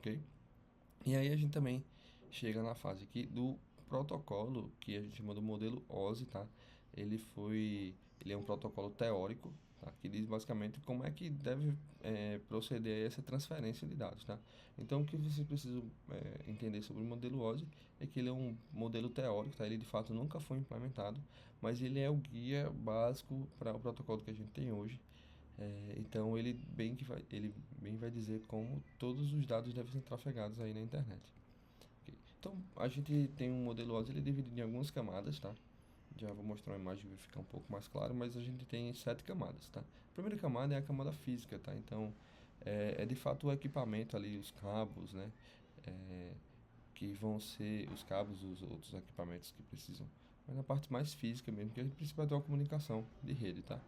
ok? E aí a gente também chega na fase aqui do protocolo, que a gente chama do modelo OSI, tá? Ele é um protocolo teórico, tá? Que diz basicamente como é que deve proceder a essa transferência de dados, tá? Então, o que vocês precisam entender sobre o modelo OSI é que ele é um modelo teórico, tá? Ele de fato nunca foi implementado, mas ele é o guia básico para o protocolo que a gente tem hoje. Então ele bem vai dizer como todos os dados devem ser trafegados aí na internet. Ok. Então a gente tem um modelo OSI, ele é dividido em algumas camadas, tá? Já vou mostrar uma imagem que vai ficar um pouco mais claro, mas a gente tem 7 camadas, tá? A primeira camada é a camada física, tá? Então é de fato o equipamento ali, os cabos, né? É, que vão ser os cabos, os outros equipamentos que precisam. Mas na parte mais física mesmo, que a gente precisa ter uma comunicação de rede, tá?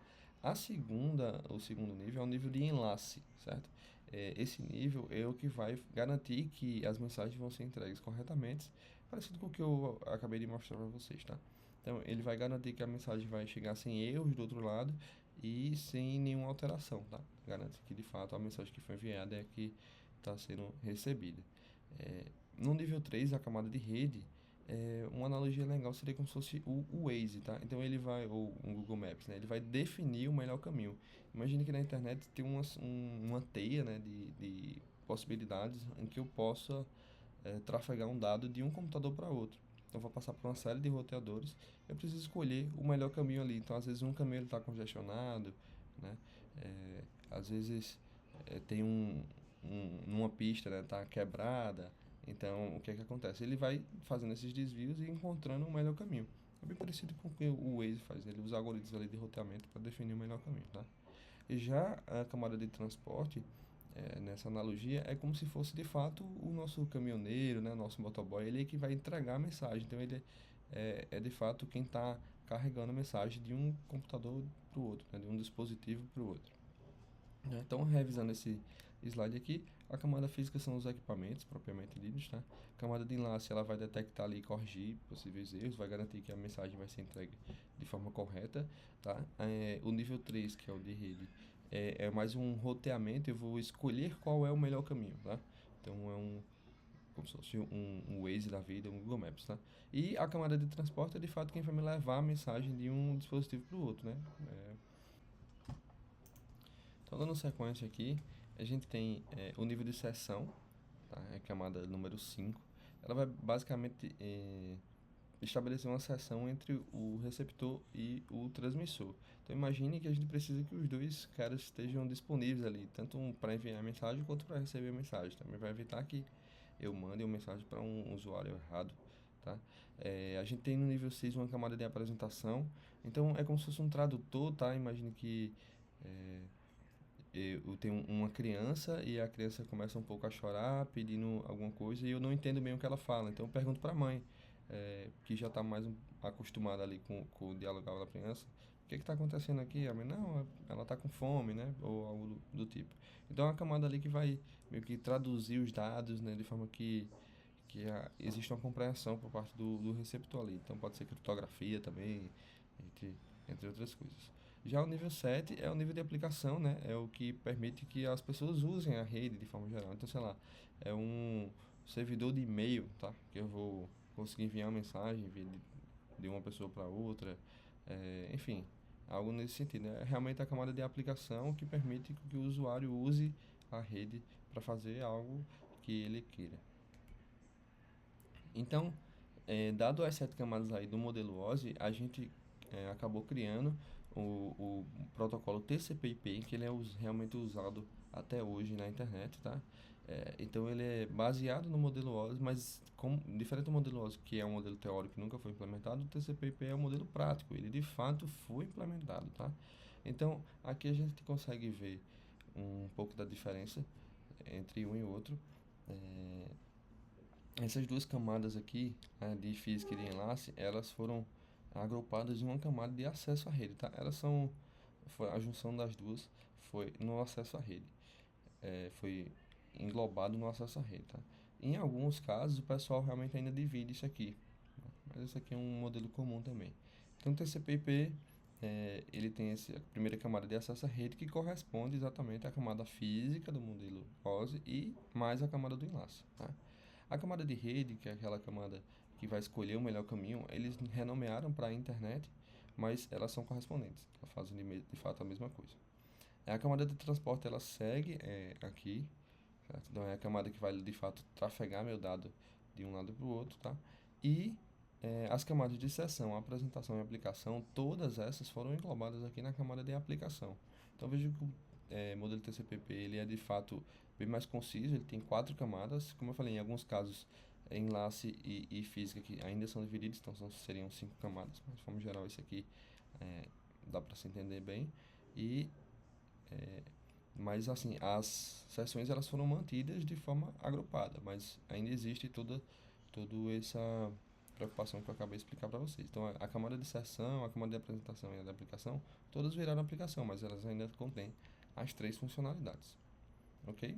O segundo nível é o nível de enlace, certo? Esse nível é o que vai garantir que as mensagens vão ser entregues corretamente, parecido com o que eu acabei de mostrar para vocês, tá? Então, ele vai garantir que a mensagem vai chegar sem erros do outro lado e sem nenhuma alteração, tá? Garante que, de fato, a mensagem que foi enviada é a que está sendo recebida. É, no nível 3 a camada de rede, uma analogia legal seria como se fosse o Waze, tá? Então ele vai, ou um Google Maps, né? Ele vai definir o melhor caminho. Imagine que na internet tem uma teia, né, de possibilidades em que eu possa trafegar um dado de um computador para outro. Então eu vou passar por uma série de roteadores, eu preciso escolher o melhor caminho ali. Então às vezes um caminho está congestionado, né? Às vezes tem uma pista, né, tá quebrada. Então, o que é que acontece? Ele vai fazendo esses desvios e encontrando o melhor caminho. É bem parecido com o que o Waze faz. Ele usa algoritmos ali de roteamento para definir o melhor caminho, tá? E já a camada de transporte, nessa analogia, é como se fosse de fato o nosso caminhoneiro, né, nosso motoboy, ele é que vai entregar a mensagem. Então, ele é de fato quem está carregando a mensagem de um computador para o outro, né, de um dispositivo para o outro. Então, revisando esse slide aqui, a camada física são os equipamentos propriamente ditos, tá? A camada de enlace, ela vai detectar ali e corrigir possíveis erros, vai garantir que a mensagem vai ser entregue de forma correta, tá? O nível 3, que é o de rede, é mais um roteamento, eu vou escolher qual é o melhor caminho, tá? Então, como se fosse um Waze da vida, um Google Maps, tá? E a camada de transporte é de fato quem vai me levar a mensagem de um dispositivo para o outro, né? Então, dando sequência aqui, a gente tem o nível de sessão, tá? É a camada número 5. Ela vai basicamente estabelecer uma sessão entre o receptor e o transmissor. Então, imagine que a gente precisa que os dois caras estejam disponíveis ali, tanto para enviar a mensagem quanto para receber a mensagem. Também vai evitar que eu mande uma mensagem para um usuário errado. Tá? A gente tem no nível 6 uma camada de apresentação, então é como se fosse um tradutor, tá? Imagine que eu tenho uma criança e a criança começa um pouco a chorar, pedindo alguma coisa e eu não entendo bem o que ela fala. Então eu pergunto para a mãe, que já está mais acostumada ali com o diálogo da criança, o que está acontecendo aqui? A mãe, não, ela está com fome, né? Ou algo do tipo. Então é uma camada ali que vai meio que traduzir os dados, né? De forma que existe uma compreensão por parte do receptor ali. Então pode ser criptografia também, entre, entre outras coisas. Já o nível 7 é o nível de aplicação, né? É o que permite que as pessoas usem a rede de forma geral. Então, sei lá, é um servidor de e-mail, tá? Que eu vou conseguir enviar uma mensagem de uma pessoa para outra. Enfim, algo nesse sentido, né? É realmente a camada de aplicação que permite que o usuário use a rede para fazer algo que ele queira. Então, dado as 7 camadas aí do modelo OSI, a gente acabou criando o protocolo TCP/IP, que ele é realmente usado até hoje na internet, tá? Então, ele é baseado no modelo OSI, mas diferente do modelo OSI, que é um modelo teórico que nunca foi implementado, o TCP/IP é um modelo prático, ele de fato foi implementado, tá? Então, aqui a gente consegue ver um pouco da diferença entre um e outro. É, Essas duas camadas aqui, a de física e de enlace, elas foram agrupadas em uma camada de acesso à rede, tá? Foi a junção das duas foi no acesso à rede, foi englobado no acesso à rede, tá? Em alguns casos, o pessoal realmente ainda divide isso aqui, né? Mas isso aqui é um modelo comum também. Então, TCP/IP ele tem a primeira camada de acesso à rede que corresponde exatamente à camada física do modelo OSI e mais a camada do enlace, tá? A camada de rede, que é aquela camada que vai escolher o melhor caminho, eles renomearam para a internet, mas elas são correspondentes, elas fazem de fato a mesma coisa. A camada de transporte ela segue aqui, certo? Então é a camada que vai de fato trafegar meu dado de um lado para o outro, tá? E as camadas de sessão, apresentação e aplicação, todas essas foram englobadas aqui na camada de aplicação. Então veja que o modelo TCP/IP ele é de fato bem mais conciso, ele tem 4 camadas, como eu falei, em alguns casos enlace e física que ainda são divididos, então seriam 5 camadas, mas de forma geral esse aqui é, dá para se entender bem. E mas assim, as sessões elas foram mantidas de forma agrupada, mas ainda existe toda essa preocupação que eu acabei de explicar para vocês. Então, a camada de sessão, a camada de apresentação e a de aplicação, todas viraram aplicação, mas elas ainda contêm as 3 funcionalidades. Ok?